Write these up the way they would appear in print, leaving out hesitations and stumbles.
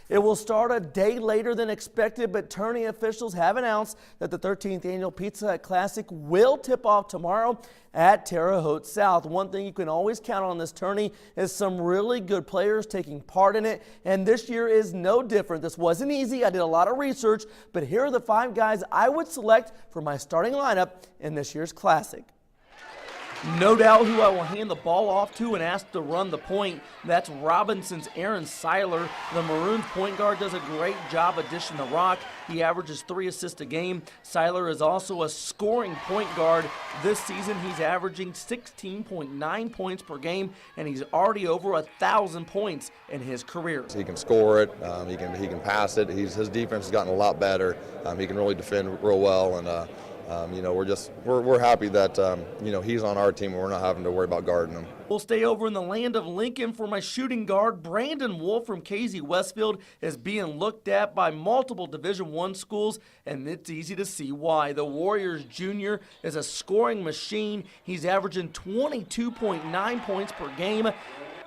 It will start a day later than expected, but tourney officials have announced that the 13th annual Pizza Hut Classic will tip off tomorrow at Terre Haute South. One thing you can always count on this tourney is some really good players taking part in it, and this year is no different. This wasn't easy. I did a lot of research, but here are the 5 guys I would select for my starting lineup in this year's Classic. No doubt who I will hand the ball off to and ask to run the point. That's Robinson's Aaron Seiler. The Maroons point guard does a great job of dishing the rock. He averages 3 assists a game. Seiler is also a scoring point guard. This season he's averaging 16.9 points per game, and he's already over 1,000 points in his career. He can score it, he can pass it. His defense has gotten a lot better. He can really defend real well, and you know, we're happy that you know, he's on our team and we're not having to worry about guarding him. We'll stay over in the land of Lincoln for my shooting guard. Brandon Wolf from KZ Westfield is being looked at by multiple Division I schools, and it's easy to see why. The Warriors junior is a scoring machine. He's averaging 22.9 points per game.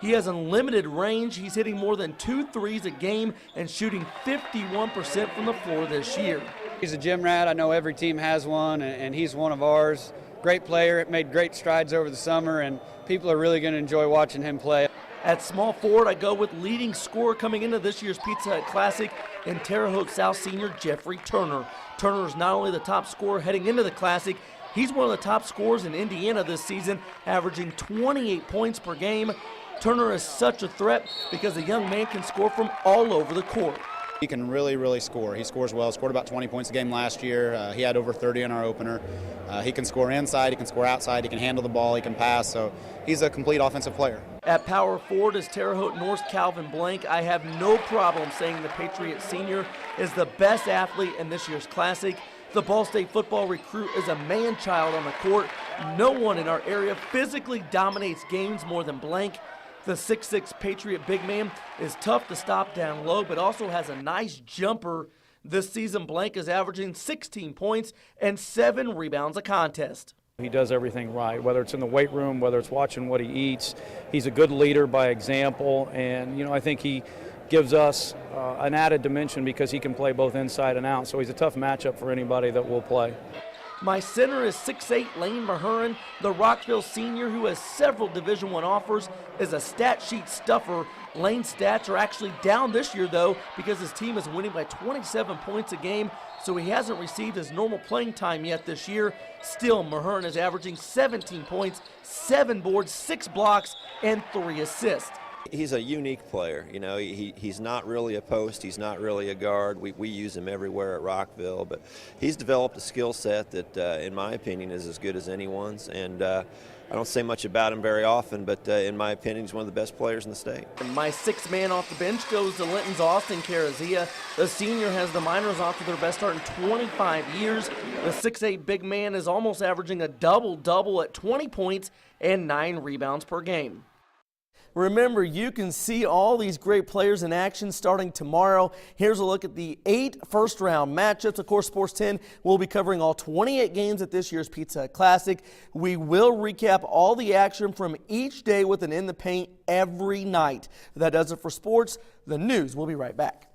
He has unlimited range. He's hitting more than 2 threes a game and shooting 51% from the floor this year. He's a gym rat. I know every team has one, and he's one of ours. Great player. It made great strides over the summer, and people are really going to enjoy watching him play. At small forward, I go with leading scorer coming into this year's Pizza Hut Classic in Terre Haute South senior Jeffrey Turner. Turner is not only the top scorer heading into the Classic, he's one of the top scorers in Indiana this season, averaging 28 points per game. Turner is such a threat because the young man can score from all over the court. He can really score. He scores well. Scored about 20 points a game last year. He had over 30 in our opener. He can score inside, he can score outside, he can handle the ball, he can pass. So he's a complete offensive player. At power forward is Terre Haute North's Calvin Blank. I have no problem saying the Patriot senior is the best athlete in this year's Classic. The Ball State football recruit is a man-child on the court. No one in our area physically dominates games more than Blank. The 6'6" Patriot big man is tough to stop down low, but also has a nice jumper. This season, Blank is averaging 16 points and 7 rebounds a contest. He does everything right, whether it's in the weight room, whether it's watching what he eats. He's a good leader by example, and you know, I think he gives us an added dimension because he can play both inside and out. So he's a tough matchup for anybody that will play. My center is 6'8" Lane Mahurin. The Rockville senior, who has several Division I offers, is a stat sheet stuffer. Lane's stats are actually down this year, though, because his team is winning by 27 points a game, so he hasn't received his normal playing time yet this year. Still, Mahurin is averaging 17 points, 7 boards, 6 blocks, and 3 assists. He's a unique player. You know, he's not really a post, he's not really a guard. We use him everywhere at Rockville, but he's developed a skill set that, in my opinion, is as good as anyone's. And I don't say much about him very often, but in my opinion, he's one of the best players in the state. And my 6th man off the bench goes to Linton's Austin Carazia. The senior has the Miners off to their best start in 25 years. The 6'8" big man is almost averaging a double-double at 20 points and 9 rebounds per game. Remember, you can see all these great players in action starting tomorrow. Here's a look at the 8 first-round matchups. Of course, Sports 10 will be covering all 28 games at this year's Pizza Hut Classic. We will recap all the action from each day with an In the Paint every night. That does it for sports. The news will be right back.